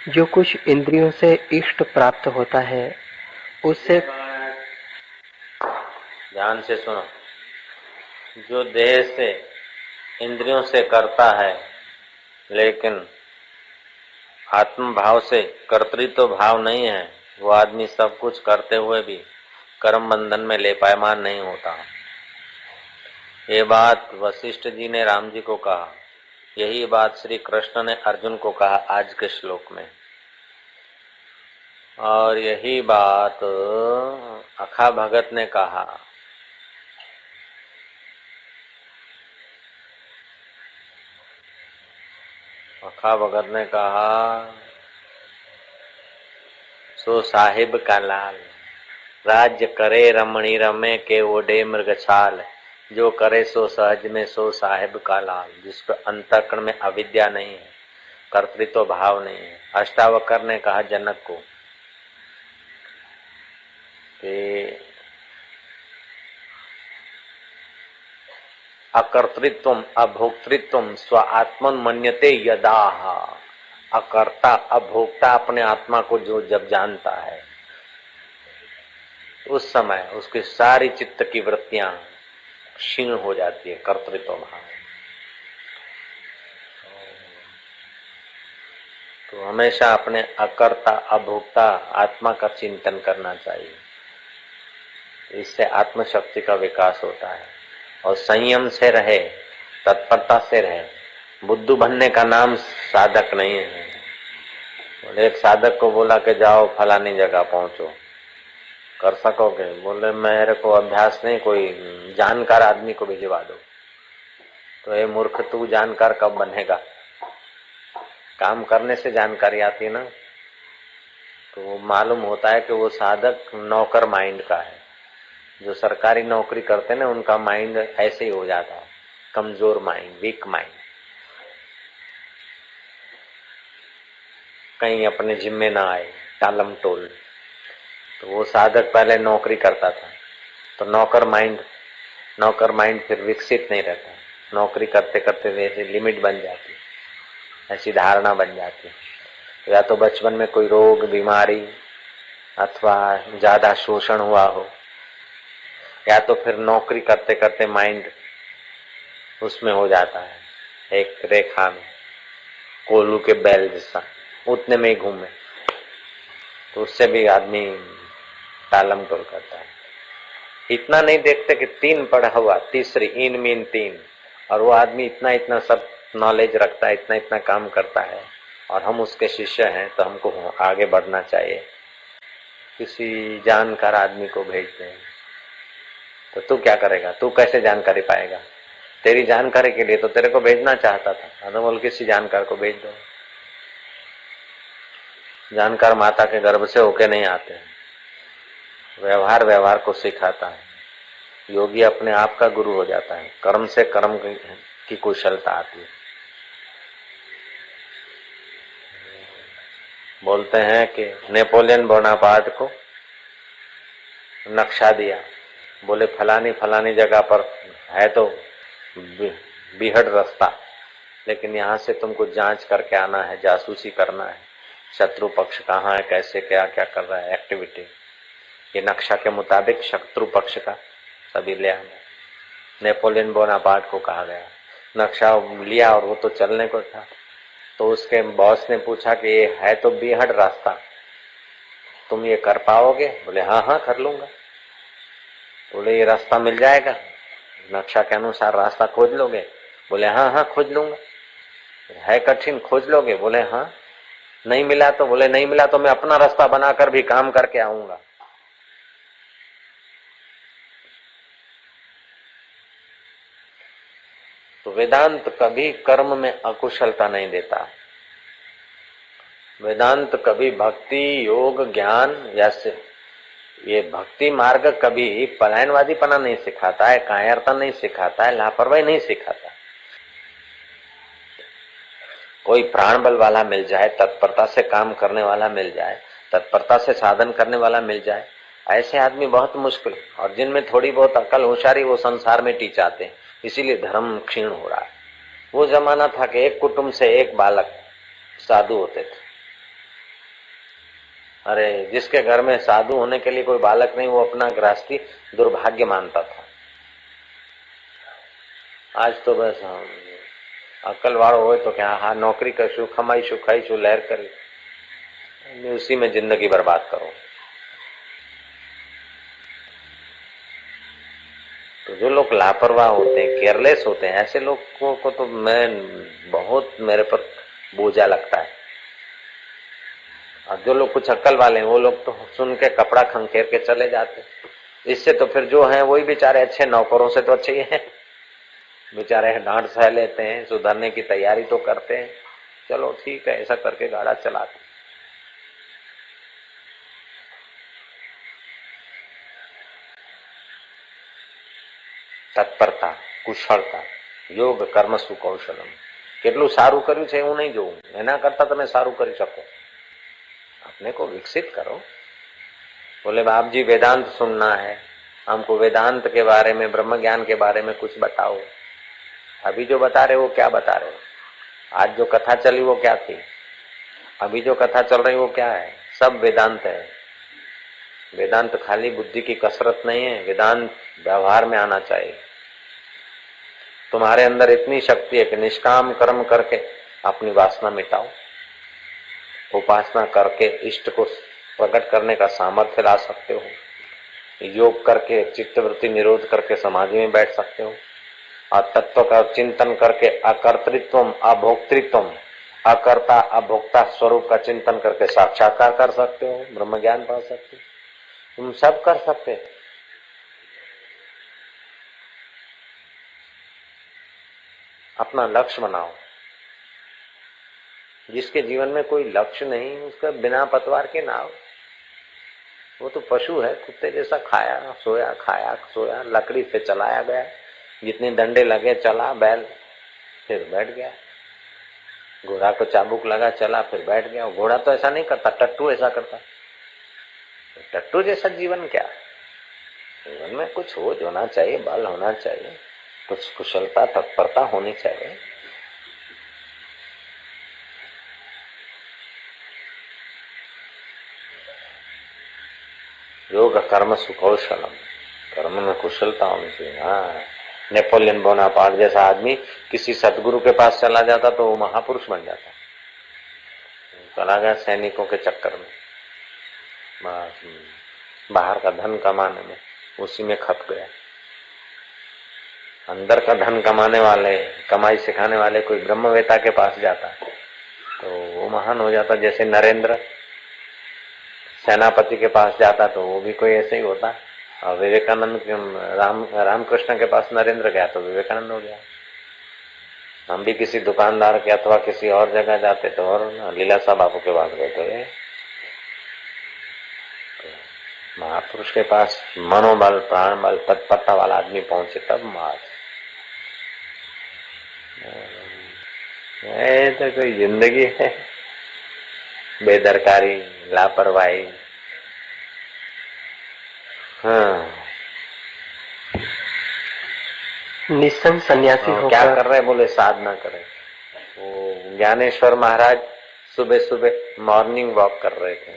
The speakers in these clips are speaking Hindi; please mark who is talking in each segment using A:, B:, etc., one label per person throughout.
A: जो कुछ इंद्रियों से इष्ट प्राप्त होता है उससे।
B: ध्यान से सुनो। जो देह से इंद्रियों से करता है लेकिन आत्म भाव से कर्तृत्व भाव नहीं है, वो आदमी सब कुछ करते हुए भी कर्म बंधन में ले पायमान नहीं होता। ये बात वशिष्ठ जी ने राम जी को कहा, यही बात श्री कृष्ण ने अर्जुन को कहा आज के श्लोक में, और यही बात अखा भगत ने कहा। अखा भगत ने कहा, सो साहिब का लाल राज्य करे रमणी रमे के ओढ़े मृगछाल, जो करे सो सहज में सो साहिब का लाल। जिसको अंतःकरण में अविद्या नहीं है, कर्तृत्व भाव नहीं है। अष्टावक्र ने कहा जनक को कि अकर्तृत्व अभोक्तृत्व स्व आत्मन मन्यते यदा। अकर्ता अभोक्ता अपने आत्मा को जो जब जानता है उस समय उसकी सारी चित्त की वृत्तियां क्षीण हो जाती है, कर्तृत्व भाव। तो हमेशा अपने अकर्ता अभोक्ता आत्मा का चिंतन करना चाहिए। इससे आत्मशक्ति का विकास होता है। और संयम से रहे, तत्परता से रहे। बुद्धू बनने का नाम साधक नहीं है। बोले एक साधक को बोला कि जाओ फलानी जगह पहुंचो, कर सकोगे? बोले मेरे को अभ्यास नहीं, कोई जानकार आदमी को भिजवा दो। तो ये मूर्ख, तू जानकार कब बनेगा? काम करने से जानकारी आती है ना। तो मालूम होता है कि वो साधक नौकर माइंड का है। जो सरकारी नौकरी करते हैं ना, उनका माइंड ऐसे ही हो जाता है, कमजोर माइंड, वीक माइंड, कहीं अपने जिम्मे ना आए, टालम टोल। तो वो साधक पहले नौकरी करता था, तो नौकर माइंड फिर विकसित नहीं रहता। नौकरी करते करते वैसे लिमिट बन जाती, ऐसी धारणा बन जाती। या तो बचपन में कोई रोग बीमारी अथवा ज्यादा शोषण हुआ हो, या तो फिर नौकरी करते करते माइंड उसमें हो जाता है एक रेखा में, कोल्हू के बैल जैसा, उतने में ही घूमे। तो उससे भी आदमी टालम टोल करता है। इतना नहीं देखते कि तीन पढ़ा हुआ, तीसरी इन मीन तीन, और वो आदमी इतना इतना सब नॉलेज रखता है, इतना इतना काम करता है, और हम उसके शिष्य हैं, तो हमको आगे बढ़ना चाहिए। किसी जानकार आदमी को भेजते हैं तो तू क्या करेगा? तू कैसे जानकारी पाएगा? तेरी जानकारी के लिए तो तेरे को भेजना चाहता था, तो बोल किसी जानकार को भेज दो। जानकार माता के गर्भ से होके नहीं आते हैं, व्यवहार व्यवहार को सिखाता है। योगी अपने आप का गुरु हो जाता है, कर्म से कर्म की कुशलता आती है। बोलते हैं कि नेपोलियन बोनापार्ट को नक्शा दिया, बोले फलानी फलानी जगह पर है तो बीहड़ रास्ता, लेकिन यहाँ से तुमको जांच करके आना है, जासूसी करना है, शत्रु पक्ष कहाँ है, कैसे क्या क्या कर रहा है एक्टिविटी। ये नक्शा के मुताबिक शत्रु पक्ष का सभी ले आना। नेपोलियन बोनापार्ट को कहा गया, नक्शा लिया और वो तो चलने को था। तो उसके बॉस ने पूछा कि ये है तो बीहड़ रास्ता, तुम ये कर पाओगे? बोले हाँ हाँ कर लूंगा। बोले ये रास्ता मिल जाएगा, नक्शा के अनुसार रास्ता खोज लोगे? बोले हाँ हाँ खोज लूंगा। है कठिन, खोज लोगे? बोले हाँ। नहीं मिला तो? बोले नहीं मिला तो मैं अपना रास्ता बनाकर भी काम करके आऊंगा। तो वेदांत कभी कर्म में अकुशलता नहीं देता। वेदांत कभी भक्ति योग ज्ञान या ये भक्ति मार्ग कभी पलायनवादी पना नहीं सिखाता है, कायरता नहीं सिखाता है, लापरवाही नहीं सिखाता। कोई प्राण बल वाला मिल जाए, तत्परता से काम करने वाला मिल जाए, तत्परता से साधन करने वाला मिल जाए, ऐसे आदमी बहुत मुश्किल। और जिनमें थोड़ी बहुत अकल होशियारी, वो संसार में टीचाते हैं, इसीलिए धर्म क्षीण हो रहा है। वो जमाना था कि एक कुटुंब से एक बालक साधु होते थे, अरे जिसके घर में साधु होने के लिए कोई बालक नहीं, वो अपना गृहस्थी दुर्भाग्य मानता था। आज तो बस हम अक्ल वाળો હોય तो क्या, हाँ नौकरी करशु, कमाईशु, खाईशु, लहर करी, उसी में जिंदगी बर्बाद करो। तो जो लोग लापरवाह होते हैं, केयरलेस होते हैं, ऐसे लोगों को तो मैं बहुत, मेरे पर बोझा लगता है। और जो लोग कुछ अक्ल वाले हैं वो लोग तो सुन के कपड़ा खंखेर के चले जाते। इससे तो फिर जो है वही बेचारे अच्छे, नौकरों से तो अच्छे ही हैं। बेचारे डांट सह लेते हैं, सुधरने की तैयारी तो करते हैं, चलो ठीक है, ऐसा करके गाड़ा चलाते। તત્પરતા, કુશળતા, યોગ કર્મ સુકૌશલમ, કેટલું સારું કર્યું છે એવું નહીં જોવું, એના કરતા તમે સારું કરી શકો। अपने को विकसित करो। बोले बाप जी वेदांत सुनना है, हमको वेदांत के बारे में, ब्रह्म ज्ञान के बारे में कुछ बताओ। अभी जो बता रहे वो क्या बता रहे हो? आज जो कथा चली वो क्या थी? अभी जो कथा चल रही वो क्या है? सब वेदांत है। वेदांत खाली बुद्धि की कसरत नहीं है, वेदांत व्यवहार में आना चाहिए। तुम्हारे अंदर इतनी शक्ति है कि निष्काम कर्म करके अपनी वासना मिटाओ, उपासना करके इष्ट को प्रकट करने का सामर्थ्य ला सकते हो, योग करके चित्तवृत्ति निरोध करके समाधि में बैठ सकते हो, और तत्व का चिंतन करके अकर्तृत्व, अभोक्तृत्व, अकर्ता अभोक्ता स्वरूप का चिंतन करके साक्षात्कार कर सकते हो, ब्रह्म ज्ञान पा सकते हो। तुम सब कर सकते हो। अपना लक्ष्य बनाओ। जिसके जीवन में कोई लक्ष्य नहीं, उसका बिना पतवार के नाव, वो तो पशु है, कुत्ते जैसा खाया सोया, खाया सोया, लकड़ी से चलाया गया, जितने डंडे लगे चला, बैल फिर बैठ गया, घोड़ा को चाबुक लगा चला फिर बैठ गया। घोड़ा तो ऐसा नहीं करता, टट्टू ऐसा करता। टट्टू जैसा जीवन क्या? जीवन में कुछ हो होना चाहिए, बल होना चाहिए, कुछ कुशलता तत्परता होनी चाहिए। योग कर्म सुकौशलम, कर्म में कुशलता होनी चाहिए। हाँ, नेपोलियन बोनापार्ट जैसा आदमी किसी सदगुरु के पास चला जाता तो वो महापुरुष बन जाता। चला गया सैनिकों के चक्कर में, बाहर का धन कमाने में, उसी में खप गया। अंदर का धन कमाने वाले, कमाई सिखाने वाले कोई ब्रह्मवेता के पास जाता तो वो महान हो जाता। जैसे नरेंद्र सेनापति के पास जाता तो वो भी कोई ऐसे ही होता। और विवेकानंद रामकृष्ण के पास नरेंद्र गया तो विवेकानंद हो गया। हम भी किसी दुकानदार के अथवा किसी और जगह जाते तो, और लीलाशाह बापू के पास गए तो महापुरुष के पास मनोबल, प्राण बल, तत्परता वाला आदमी पहुंचे तब मार। तो कोई जिंदगी है बेदरकारी, लापरवाही। हाँ,
A: निस्संग सन्यासी होकर
B: क्या कर रहे? बोले साधना करें। वो ज्ञानेश्वर महाराज सुबह सुबह मॉर्निंग वॉक कर रहे थे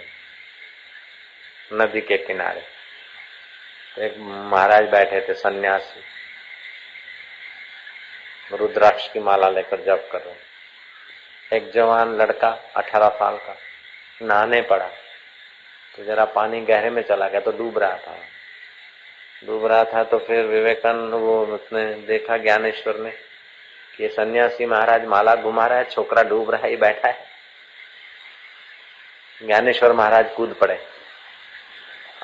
B: नदी के किनारे। एक महाराज बैठे थे सन्यासी, रुद्राक्ष की माला लेकर जप कर रहे। एक जवान लड़का 18 साल का नहाने पड़ा तो जरा पानी गहरे में चला गया तो डूब रहा था। तो फिर विवेकानंद वो उसने देखा, ज्ञानेश्वर ने, कि ये सन्यासी महाराज माला घुमा रहा है, छोकरा डूब रहा है, ये बैठा है। ज्ञानेश्वर महाराज कूद पड़े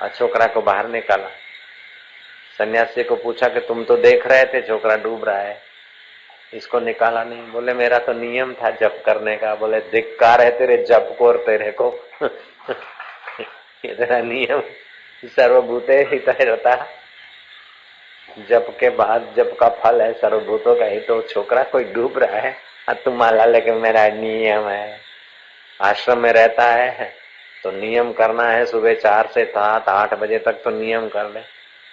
B: और छोकरा को बाहर निकाला। सन्यासी को पूछा कि तुम तो देख रहे थे छोकरा डूब रहा है, इसको निकाला नहीं? बोले मेरा तो नियम था जप करने का। बोले धिक्कार है तेरे जप को और तेरे को। ये तेरा नियम सर्वभूते हित रहता, जप के बाद जप का फल है सर्वभूतों का हित। तो छोकरा कोई डूब रहा है और तुम माला लेके मेरा नियम है। आश्रम में रहता है तो नियम करना है, सुबह 4 से 7 8 बजे तक तो नियम कर ले।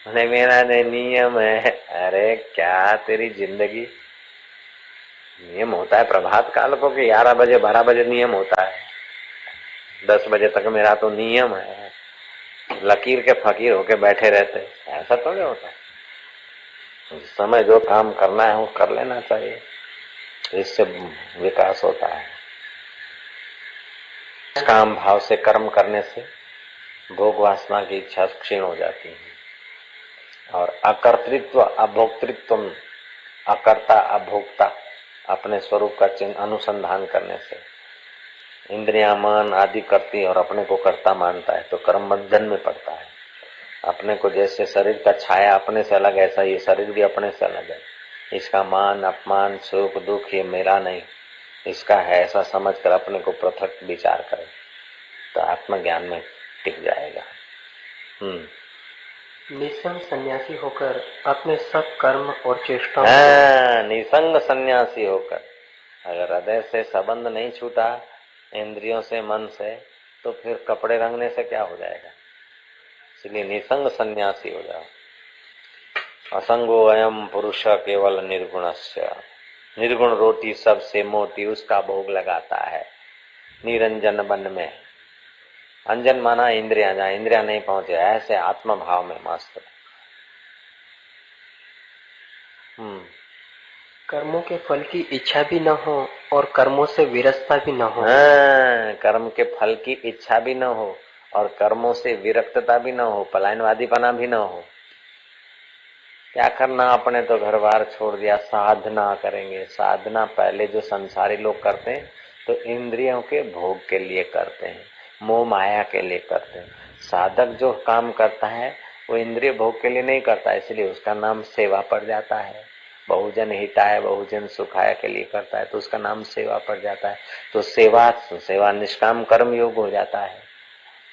B: अरे मेरा नियम है। अरे क्या तेरी जिंदगी! नियम होता है प्रभात काल को कि 11 बजे 12 बजे नियम होता है? 10 बजे तक मेरा तो नियम है, लकीर के फकीर होके बैठे रहते, ऐसा तो नहीं होता। उस समय जो काम करना है वो कर लेना चाहिए, इससे विकास होता है। काम भाव से कर्म करने से भोग वासना की इच्छा क्षीण हो जाती है, और अकर्तृत्व अभोक्तृत्व, अकर्ता अभोक्ता अपने स्वरूप का चिन्ह अनुसंधान करने से इंद्रिया मन आदि करती और अपने को कर्ता मानता है तो कर्म बंधन में पड़ता है। अपने को जैसे शरीर का छाया अपने से अलग, ऐसा ये शरीर भी अपने से अलग है, इसका मान अपमान सुख दुख ये मेरा नहीं, इसका है, ऐसा समझकर अपने को पृथक विचार करे तो आत्मज्ञान में टिक जाएगा।
A: निसंग सन्यासी होकर अपने सब कर्म और चेष्टाओं
B: निसंग सन्यासी होकर, अगर हृदय से संबंध नहीं छूटा इंद्रियों से मन से, तो फिर कपड़े रंगने से क्या हो जाएगा। इसलिए निसंग सन्यासी हो जाओ। असंगो अयम पुरुष केवल निर्गुणस्य, निर्गुण रोटी सबसे मोटी उसका भोग लगाता है निरंजन वन में। अंजन माना इंद्रिया, जहाँ इंद्रिया नहीं पहुंचे, ऐसे आत्म भाव में मस्त।
A: कर्मों के फल की इच्छा भी न हो और कर्मों से विरसता भी न हो।
B: कर्म के फल की इच्छा भी न हो और कर्मों से विरक्तता भी न हो, पलायनवादीपना भी न हो। क्या करना, अपने तो घर बार छोड़ दिया, साधना करेंगे। साधना पहले जो संसारी लोग करते हैं तो इंद्रियों के भोग के लिए करते हैं, मोह माया के लिए करते हैं। साधक जो काम करता है वो इंद्रिय भोग के लिए नहीं करता, इसलिए उसका नाम सेवा पड़ जाता है। बहुजन हिताय बहुजन सुखाय के लिए करता है तो उसका नाम सेवा पड़ जाता है। तो सेवा निष्काम कर्म योग हो जाता है।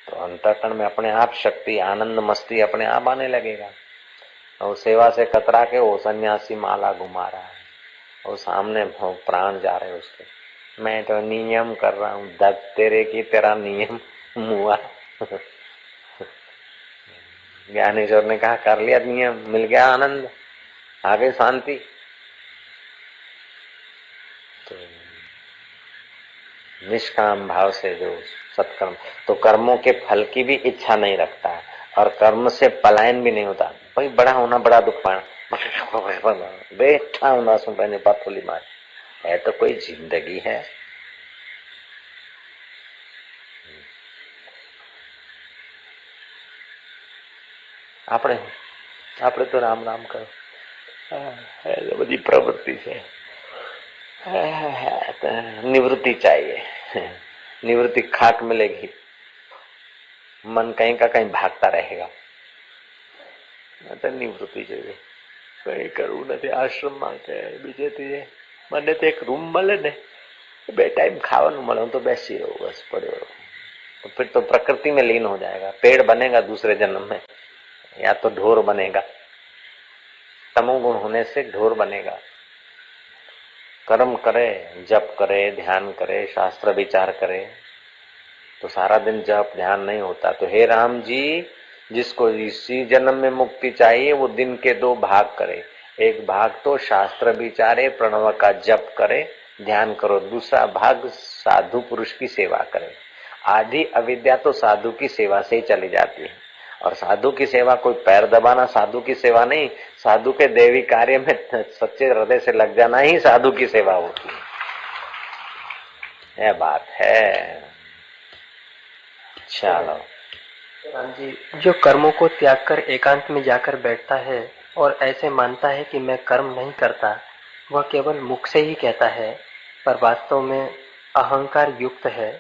B: तो अंतःकरण में अपने आप शक्ति आनंद मस्ती अपने आप आने लगेगा। और सेवा से कतरा के वो सन्यासी माला घुमा रहा है और सामने प्राण जा रहे उसके, मैं तो नियम कर रहा हूँ, दग तेरे की तेरा नियम मुआ। ज्ञानेश्वर ने कहा कर लिया नियम, मिल गया आनंद, आ गई शांति। तो निष्काम भाव से जो सत्कर्म, तो कर्मों के फल की भी इच्छा नहीं रखता है और कर्म से पलायन भी नहीं होता। भाई बड़ा होना बड़ा दुख पाना, बैठा हूं सुन पहने पाथोली मार, है तो कोई जिंदगी है। આપણે આપણે તો રામ રામ કરો, બધી પ્રવૃત્તિ છે, निवृत्ति चाहिए। निवृत्ति खाक मिलेगी, मन कहीं का कहीं भागता रहेगा। तो निवृत्ति चाहिए, कहीं करવું નથી। આશ્રમમાં કે બીજે ત્રીજે મને તો એક રૂમ મળે ને, બે टाइम ખાવાનું મળે, હું તો બેસી રહું बस, પડ્યો રહું। तो फिर तो प्रकृति में लीन हो जाएगा, पेड़ बनेगा दूसरे जन्म में, या तो ढोर बनेगा। तमोगुण होने से ढोर बनेगा। कर्म करे, जप करे, ध्यान करे, शास्त्र विचार करे, तो सारा दिन जप ध्यान नहीं होता। तो हे राम जी, जिसको इसी जन्म में मुक्ति चाहिए वो दिन के 2 भाग करे। एक भाग तो शास्त्र विचारे, प्रणव का जप करे, ध्यान करो। दूसरा भाग साधु पुरुष की सेवा करे। आधी अविद्या तो साधु की सेवा से ही चली जाती है। और साधु की सेवा कोई पैर दबाना साधु की सेवा नहीं, साधु के देवी कार्य में सच्चे हृदय से लग जाना ही साधु की सेवा होती है। यह बात है। चलो
A: राम जी, जो कर्मों को त्याग कर एकांत में जाकर बैठता है और ऐसे मानता है कि मैं कर्म नहीं करता, वह केवल मुख से ही कहता है पर वास्तव में अहंकार युक्त है।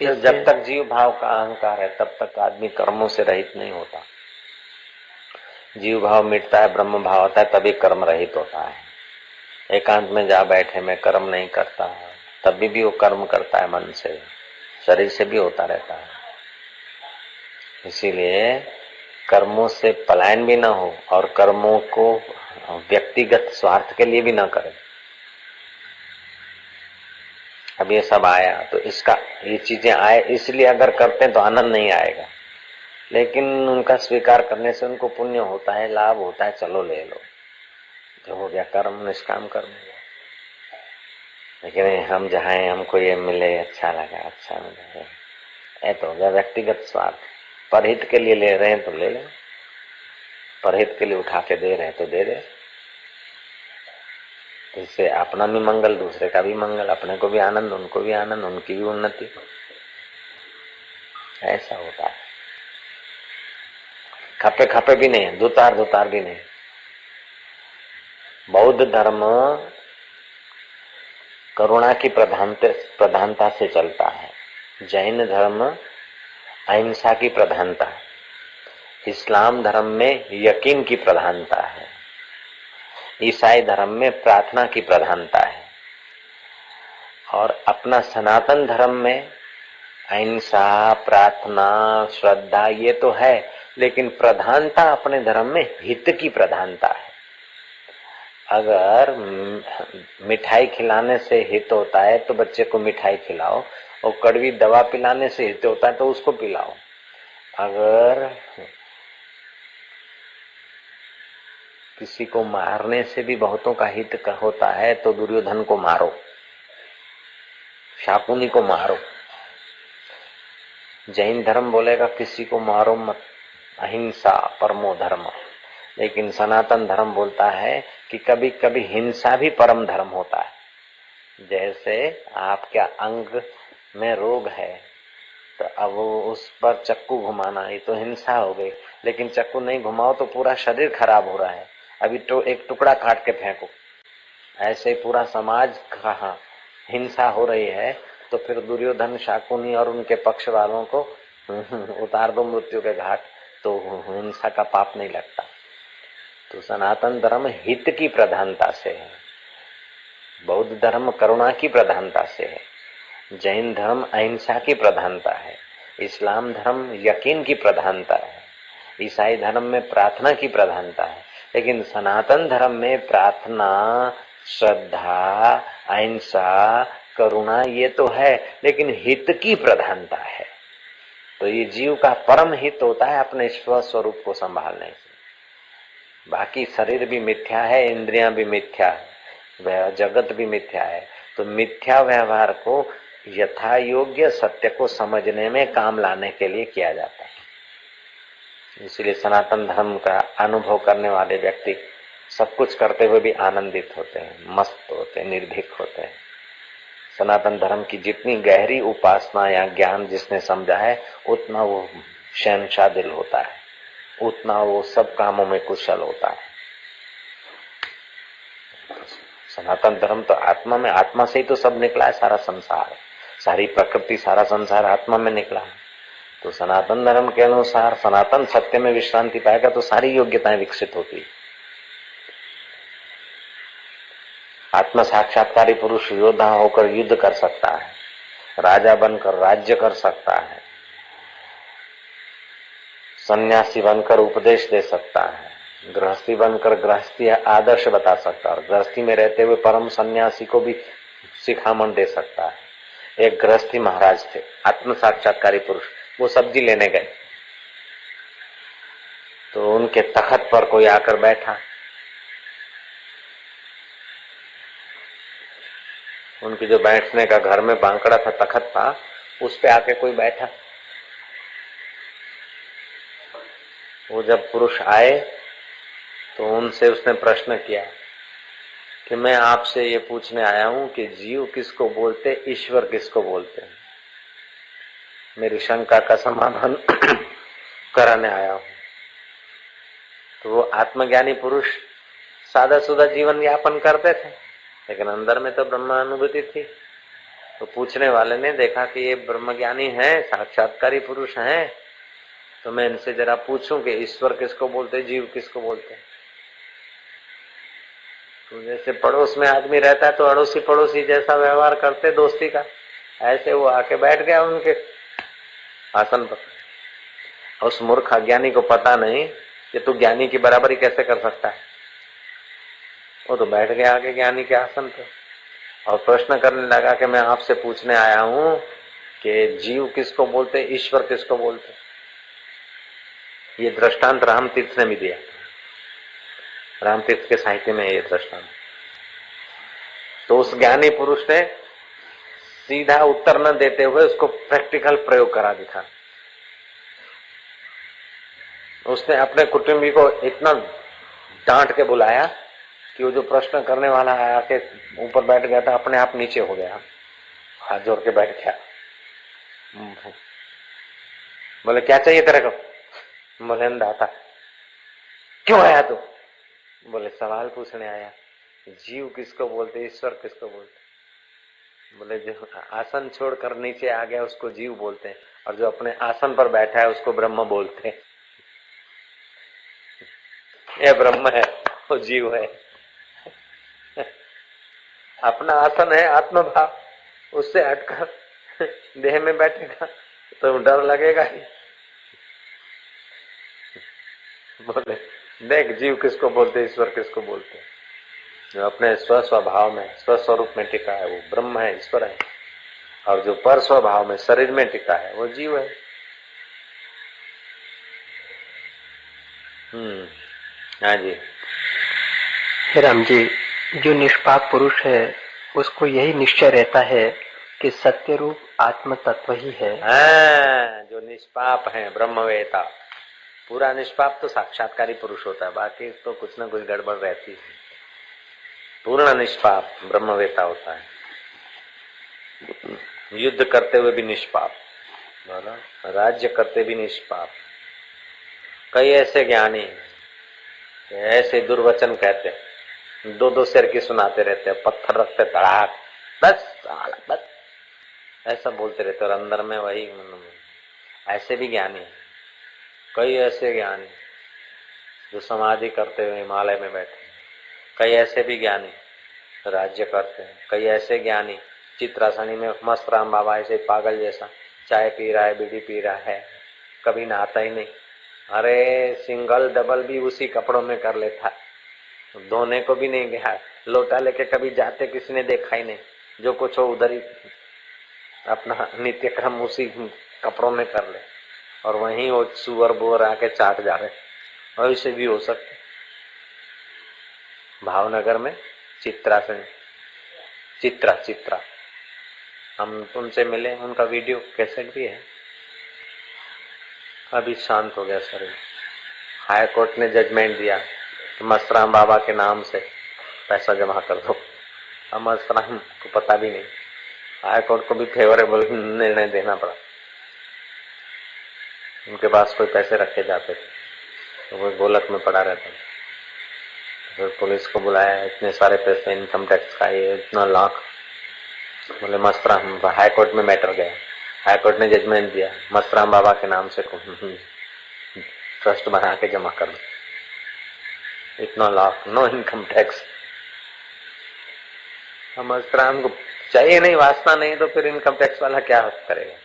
B: जब तक जीव भाव का अहंकार है तब तक आदमी कर्मों से रहित नहीं होता। जीव भाव मिटता है, ब्रह्म भाव आता है, तभी कर्म रहित होता है। एकांत में जा बैठे मैं कर्म नहीं करता, तभी भी वो कर्म करता है, मन से शरीर से भी होता रहता है। इसीलिए कर्मों से पलायन भी ना हो और कर्मों को व्यक्तिगत स्वार्थ के लिए भी ना करें। अब ये सब आया तो इसका, ये चीजें आए इसलिए अगर करते हैं तो आनंद नहीं आएगा, लेकिन उनका स्वीकार करने से उनको पुण्य होता है, लाभ होता है, चलो ले लो, जो हो गया कर्म निष्काम कर्म। लेकिन हम जहाँ हमको ये मिले, अच्छा लगा, अच्छा मिले, ये तो हो गया व्यक्तिगत स्वार्थ। परहित के लिए ले रहे हैं तो ले लें, परहित के लिए उठा के दे रहे हैं तो दे दे। तो इससे अपना भी मंगल, दूसरे का भी मंगल, अपने को भी आनंद, उनको भी आनंद, उनकी भी उन्नति, ऐसा होता है। खपे खपे भी नहीं, दुतार दुतार भी नहीं। बौद्ध धर्म करुणा की प्रधानता से चलता है, जैन धर्म अहिंसा की प्रधानता है, इस्लाम धर्म में यकीन की प्रधानता है, ईसाई धर्म में प्रार्थना की प्रधानता है, और अपना सनातन धर्म में अहिंसा, प्रार्थना, श्रद्धा ये तो है, लेकिन प्रधानता अपने धर्म में हित की प्रधानता है। अगर मिठाई खिलाने से हित होता है तो बच्चे को मिठाई खिलाओ, और कड़वी दवा पिलाने से हित होता है तो उसको पिलाओ। अगर किसी को मारने से भी बहुतों का हित होता है तो दुर्योधन को मारो, शाकुनी को मारो। जैन धर्म बोलेगा किसी को मारो मत, अहिंसा परमो धर्म। लेकिन सनातन धर्म बोलता है कि कभी कभी हिंसा भी परम धर्म होता है। जैसे आपके अंग में रोग है तो अब उस पर चक्कू घुमाना, ये तो हिंसा हो गई। लेकिन चक्कू नहीं घुमाओ तो पूरा शरीर खराब हो रहा है, अभी तो एक टुकड़ा काट के फेंको। ऐसे ही पूरा समाज का हिंसा हो रही है, तो फिर दुर्योधन, शाकुनी और उनके पक्ष वालों को उतार दो मृत्यु के घाट, तो हिंसा का पाप नहीं लगता। तो सनातन धर्म हित की प्रधानता से है, बौद्ध धर्म करुणा की प्रधानता से है, जैन धर्म अहिंसा की प्रधानता है, इस्लाम धर्म यकीन की प्रधानता है, ईसाई धर्म में प्रार्थना की प्रधानता है। लेकिन सनातन धर्म में प्रार्थना, श्रद्धा, अहिंसा, करुणा ये तो है, लेकिन हित की प्रधानता है। तो ये जीव का परम हित होता है अपने स्वस्वरूप को संभालने से। बाकी शरीर भी मिथ्या है, इंद्रियां भी मिथ्या है, वह जगत भी मिथ्या है। तो मिथ्या व्यवहार को यथा योग्य सत्य को समझने में काम लाने के लिए किया जाता है। इसलिए सनातन धर्म का अनुभव करने वाले व्यक्ति सब कुछ करते हुए भी आनंदित होते हैं, मस्त होते हैं, निर्भीक होते हैं। सनातन धर्म की जितनी गहरी उपासना या ज्ञान जिसने समझा है, उतना वो शहंशाह दिल होता है, उतना वो सब कामों में कुशल होता है। सनातन धर्म तो आत्मा में, आत्मा से ही तो सब निकला है, सारा संसार, सारी प्रकृति, सारा संसार आत्मा में निकला है। तो सनातन धर्म के अनुसार सनातन सत्य में विश्रांति पाएगा तो सारी योग्यताएं विकसित होती है। आत्म साक्षात्कारी पुरुष योद्धा होकर युद्ध कर सकता है, राजा बनकर राज्य कर सकता है, सन्यासी बनकर उपदेश दे सकता है, गृहस्थी बनकर गृहस्थी आदर्श बता सकता है, और गृहस्थी में रहते हुए परम सन्यासी को भी शिखामण दे सकता है। एक गृहस्थी महाराज थे, आत्म साक्षात्कारी पुरुष, वो सब्जी लेने गए तो उनके तख्त पर कोई आकर बैठा, उनकी जो बैठने का घर में बांकड़ा था, तख्त था, उस पे आके कोई बैठा। वो जब पुरुष आए तो उनसे उसने प्रश्न किया कि मैं आपसे ये पूछने आया हूं कि जीव किसको बोलते, ईश्वर किसको बोलते हैं। मेरी शंका का समाधान कराने आया हूं। तो वो आत्मज्ञानी पुरुष सादा सुदा जीवन यापन करते थे, लेकिन अंदर में तो ब्रह्मानुभूति थी। तो पूछने वाले ने देखा कि ये ब्रह्मज्ञानी है, साक्षात्कारी पुरुष हैं, तो मैं इनसे जरा पूछूं कि ईश्वर किसको बोलते, जीव किसको बोलते। तो जैसे पड़ोस में आदमी रहता है तो अड़ोसी पड़ोसी जैसा व्यवहार करते दोस्ती का, ऐसे वो आके बैठ गया उनके आसन पर। उस मूर्ख अज्ञानी को पता नहीं कि तू ज्ञानी की बराबरी कैसे कर सकता है। वो तो बैठ गया आगे ज्ञानी के आसन पर और प्रश्न करने लगा कि मैं आपसे पूछने आया हूं कि जीव किसको बोलते, ईश्वर किसको बोलते। ये दृष्टांत रामतीर्थ ने भी दिया, रामतीर्थ के साहित्य में ये दृष्टांत। तो उस ज्ञानी पुरुष ने सीधा उत्तर न देते हुए उसको प्रैक्टिकल प्रयोग करा दिखा। उसने अपने कुटुंबी को इतना डांट के बुलाया कि वो जो प्रश्न करने वाला आके ऊपर बैठ गया था, अपने आप नीचे हो गया, हाथ जोड़ के बैठ गया। बोले क्या चाहिए तेरे को? बोले अंधा था। क्यों आया तू? बोले सवाल पूछने आया। जीव किसको बोलते, ईश्वर किसको बोलते? बोले जो आसन छोड़कर नीचे आ गया उसको जीव बोलते हैं, और जो अपने आसन पर बैठा है उसको ब्रह्म बोलते हैं। ये ब्रह्म है, वो जीव है। अपना आसन है आत्मभाव, उससे हटकर देह में बैठेगा तो डर लगेगा ही। बोले देख जीव किसको बोलते, ईश्वर किसको बोलते? जो अपने स्वस्वभाव में स्वस्वरूप में टिका है वो ब्रह्म है, ईश्वर है, और जो पर स्वभाव में शरीर में टिका है वो जीव है। हाँ जी।
A: हे राम जी, जो निष्पाप पुरुष है उसको यही निश्चय रहता है कि सत्य रूप आत्म तत्व ही है।
B: जो निष्पाप है ब्रह्मवेता, पूरा निष्पाप तो साक्षात्कारी पुरुष होता है, बाकी तो कुछ ना कुछ गड़बड़ रहती है। पूर्ण निष्पाप ब्रह्मवेता होता है, युद्ध करते हुए भी निष्पाप, राज्य करते भी निष्पाप। कई ऐसे ज्ञानी ऐसे दुर्वचन कहते, दो दो सिर की सुनाते रहते, पत्थर रखते तड़ाक, बस साला बस, ऐसा बोलते रहते, और अंदर में वही। ऐसे भी ज्ञानी है, कई ऐसे ज्ञानी जो समाधि करते हुए हिमालय में बैठे, कई ऐसे भी ज्ञानी राज्य करते हैं, कई ऐसे ज्ञानी चित्रासनी में मस्त राम बाबा ऐसे पागल जैसा चाय पी रहा है, बीड़ी पी रहा है, कभी नहाता ही नहीं। अरे सिंगल डबल भी उसी कपड़ों में कर लेता, धोने को भी नहीं गया, लोटा लेके कभी जाते किसी ने देखा ही नहीं, जो कुछ हो उधर ही अपना नित्य क्रम उसी कपड़ों में कर ले, और वहीं वो सुअर बोर आके चाट जा रहे। और इसे भी हो सकते। भावनगर में चित्रा हम उनसे मिले, उनका वीडियो कैसेट भी है। अभी शांत हो गया शरीर। हाई कोर्ट ने जजमेंट दिया कि मस्तराम बाबा के नाम से पैसा जमा कर दो। अब मस्तराम को पता भी नहीं, हाई कोर्ट को भी फेवरेबल निर्णय देना पड़ा। उनके पास कोई पैसे रखे जाते थे तो वो गोलक में पड़ा रहता था। फिर पुलिस को बुलाया, इतने सारे पैसे इनकम टैक्स का, ये इतना लाख। बोले मस्तराम, हाई कोर्ट में मैटर गया, हाई कोर्ट ने जजमेंट दिया मस्तराम बाबा के नाम से ट्रस्ट बना के जमा कर दो, इतना lakh, no income tax. Mastram को चाहिए नहीं, वासना नहीं, तो फिर इनकम टैक्स वाला क्या करेगा?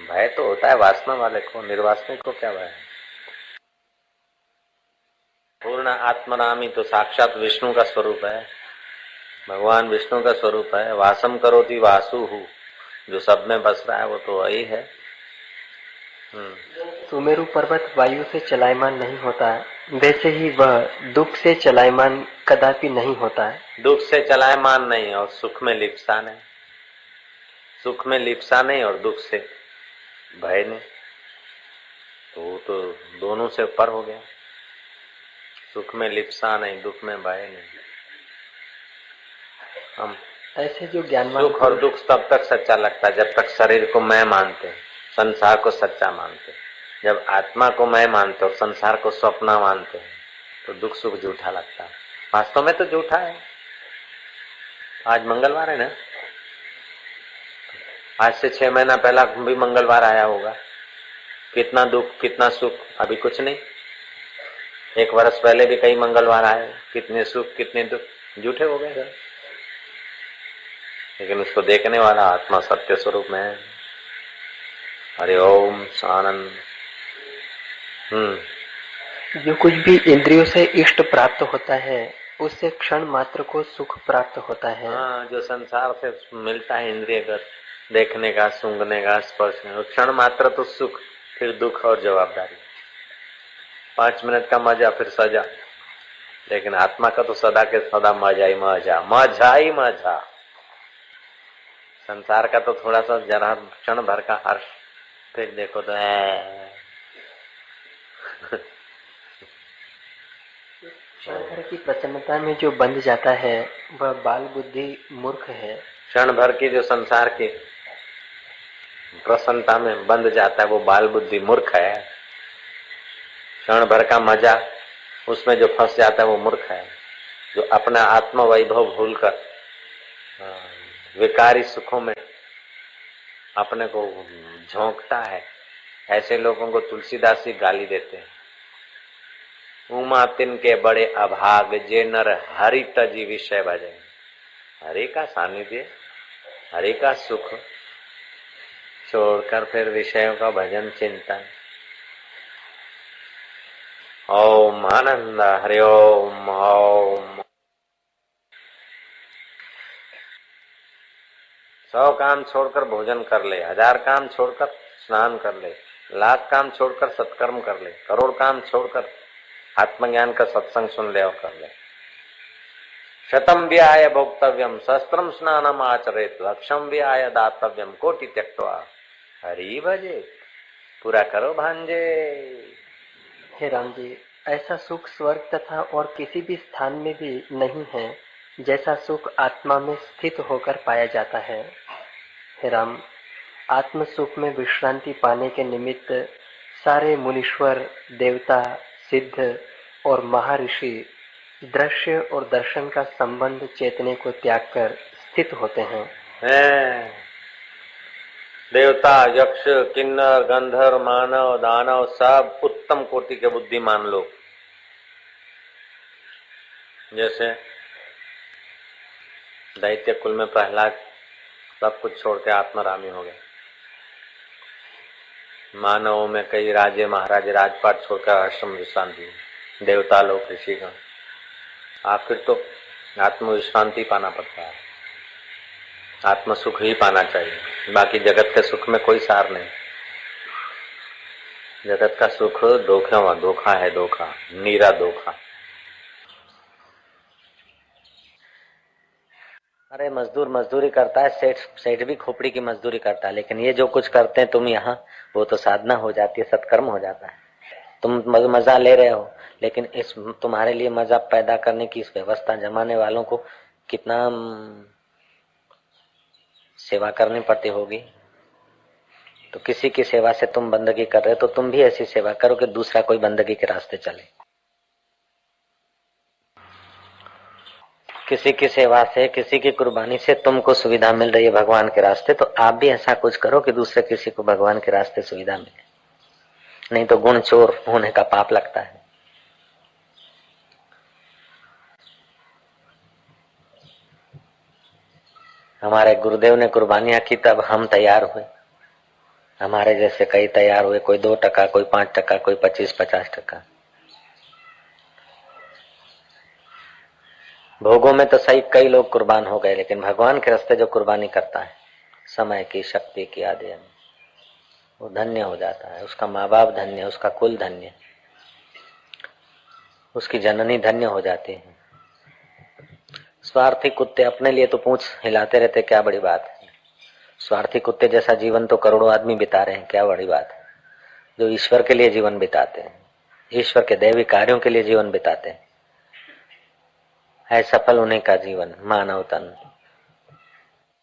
B: भय तो होता है वासना वाले को, निर्वासनिक को क्या भय है? पूर्ण आत्मनाम ही तो साक्षात विष्णु का स्वरूप है, भगवान विष्णु का स्वरूप है। वासम करोति वासु हूँ, जो सब में बस रहा है वो तो वही है।
A: सुमेरु पर्वत वायु से चलायमान नहीं होता, वैसे ही वह दुख से चलायमान कदापि नहीं होता है।
B: दुख से चलायमान नहीं और सुख में लिप्सा नहीं, सुख में लिप्सा नहीं और दुख से भय नहीं, तो दोनों से ऊपर हो गया। सुख में लिप्सा नहीं, दुख में भय नहीं। हम
A: ऐसे जो ज्ञानवान
B: सुख और दुख तब तक सच्चा लगता है जब तक शरीर को मैं मानते, संसार को सच्चा मानते। जब आत्मा को मैं मानते और संसार को स्वप्न मानते हैं तो दुख सुख झूठा लगता है। वास्तव में तो झूठा है। आज मंगलवार है ना, आज से 6 महीना पहला भी मंगलवार आया होगा। कितना दुख कितना सुख, अभी कुछ नहीं। 1 वर्ष पहले भी कई मंगलवार आए, कितने सुख कितने दुख, झूठे हो गए सर। लेकिन उसको देखने वाला आत्मा सत्य स्वरूप में है। हरि ओम आनंद।
A: जो कुछ भी इंद्रियों से इष्ट प्राप्त होता है उससे क्षण मात्र को सुख प्राप्त होता है।
B: हाँ, जो संसार से मिलता है इंद्रियगत, देखने का, सूंघने का, स्पर्श का, क्षण मात्र तो सुख, फिर दुख और जवाबदारी। 5 मिनट का मजा फिर सजा। लेकिन आत्मा का तो सदा के सदा मजा ही मजा, मजा ही मजा। संसार का तो थोड़ा सा जरा क्षण भर का हर्ष, फिर देखो तो
A: क्षण भर की प्रसन्नता में जो बंध जाता है वह बाल बुद्धि मूर्ख है।
B: क्षण भर की जो संसार की प्रसन्नता में बंध जाता है वो बाल बुद्धि मूर्ख है। क्षण भर का मजा उसमें जो फंस जाता है वो मूर्ख है। जो अपना आत्म वैभव भूलकर विकारी सुखों में अपने को झोंकता है, ऐसे लोगों को तुलसीदास जी गाली देते हैं। उमा तिन के बड़े अभाग जे नर हरि तजी विषय भजे। हरि का सानिध्य, हरि का सुख छोड़कर फिर विषयों का भजन चिंतन। ओम आनंद हरि ओम। ओम 100 काम छोड़कर भोजन कर ले, 1000 काम छोड़कर स्नान कर ले, 1,00,000 काम छोड़कर सत्कर्म कर ले, करोड़ काम छोड़कर आत्मज्ञान का सत्संग सुन ले और कर ले। शतम व्याय भोक्तव्यम सहस्त्रम स्नानम आचरेत लक्षम व्याय दातव्यम कोटि त्यक्त्वा हरि भजे। पूरा करो भांजे।
A: हे राम जी, ऐसा सुख स्वर्ग तथा और किसी भी स्थान में भी नहीं है जैसा सुख आत्मा में स्थित होकर पाया जाता है। हे राम, आत्म सुख में विश्रांति पाने के निमित्त सारे मुनीश्वर, देवता, सिद्ध और महर्षि दृश्य और दर्शन का संबंध चेतने को त्याग कर स्थित होते हैं।
B: देवता, यक्ष, किन्नर, गंधर्व, मानव, दानव सब उत्तम कोटि के बुद्धिमान लोग। जैसे दैत्य कुल में प्रहलाद सब कुछ छोड़ के आत्मरामी हो गए। मानवों में कई राजे महाराजे राजपाट छोड़कर आश्रम विश्रांति। देवता लोग, ऋषिगण, आखिर तो आत्म विश्रांति पाना पड़ता है, आत्म सुख ही पाना चाहिए। बाकी जगत के सुख में कोई सार नहीं। जगत का सुख धोखा है, धोखा, नीरा धोखा। अरे मजदूर मजदूरी करता है, सेठ भी खोपड़ी की मजदूरी करता है, लेकिन ये जो कुछ करते हैं तुम यहाँ, वो तो साधना हो जाती है, सत्कर्म हो जाता है। तुम मजा ले रहे हो, लेकिन इस तुम्हारे लिए मजा पैदा करने की इस व्यवस्था जमाने वालों को कितना सेवा करनी पड़ती होगी। तो किसी की सेवा से तुम बंदगी कर रहे हो तो तुम भी ऐसी सेवा करो कि दूसरा कोई बंदगी के रास्ते चले। किसी की सेवा से, किसी की कुर्बानी से तुमको सुविधा मिल रही है भगवान के रास्ते, तो आप भी ऐसा कुछ करो कि दूसरे किसी को भगवान के रास्ते सुविधा मिले। नहीं तो गुण चोर होने का पाप लगता है। हमारे गुरुदेव ने कुर्बानियां की तब हम तैयार हुए। हमारे जैसे कई तैयार हुए, कोई 2%, कोई 5%, कोई 25-50%। भोगों में तो सही कई लोग कुर्बान हो गए, लेकिन भगवान के रास्ते जो कुर्बानी करता है समय की, शक्ति की आदि, वो धन्य हो जाता है। उसका माँ बाप धन्य, उसका कुल धन्य, उसकी जननी धन्य हो जाती है। स्वार्थी कुत्ते अपने लिए तो पूंछ हिलाते रहते, क्या बड़ी बात है। स्वार्थी कुत्ते जैसा जीवन तो करोड़ों आदमी बिता रहे हैं, क्या बड़ी बात है। जो ईश्वर के लिए जीवन बिताते हैं, ईश्वर के दैवी कार्यों के लिए जीवन बिताते हैं, है सफल उन्हीं का जीवन, मानव तन।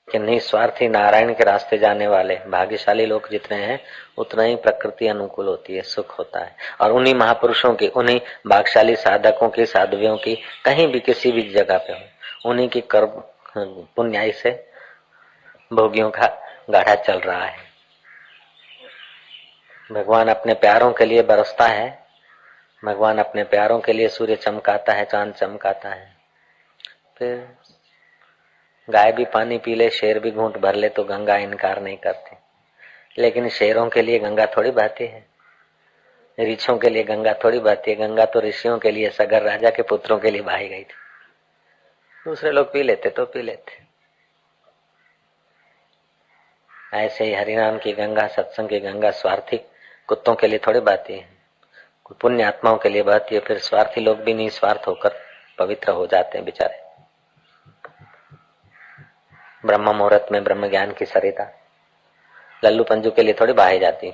B: कि निस्वार्थी नारायण के रास्ते जाने वाले भाग्यशाली लोग जितने हैं, उतना ही प्रकृति अनुकूल होती है, सुख होता है। और उन्हीं महापुरुषों की, उन्हीं भाग्यशाली साधकों की, साधवियों की, कहीं भी किसी भी जगह पे हो, उन्हीं की कर्म पुण्याई से भोगियों का गाढ़ा चल रहा है। भगवान अपने प्यारों के लिए बरसता है, भगवान अपने प्यारों के लिए सूर्य चमकाता है, चांद चमकाता है। फिर गाय भी पानी पी ले, शेर भी घूंट भर ले तो गंगा इनकार नहीं करती। लेकिन शेरों के लिए गंगा थोड़ी बहती है, ऋषियों के लिए गंगा थोड़ी बहती है। गंगा तो ऋषियों के लिए, सगर राजा के पुत्रों के लिए बहाई गई थी। दूसरे लोग पी लेते तो पी लेते। ऐसे ही हरिनाम की गंगा, सत्संग की गंगा स्वार्थी कुत्तों के लिए थोड़ी बहती है, पुण्य आत्माओं के लिए बहती है। फिर स्वार्थी लोग भी निस्वार्थ होकर पवित्र हो जाते हैं बेचारे। ब्रह्म मुहूर्त में ब्रह्म ज्ञान की सरिता लल्लू पंजू के लिए थोड़ी बहाई जाती,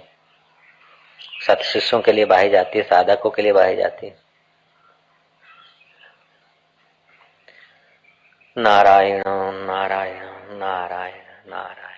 B: सत शिष्यों के लिए बहाई जाती है, साधकों के लिए बहाई जाती है। नारायण नारायण नारायण नारायण।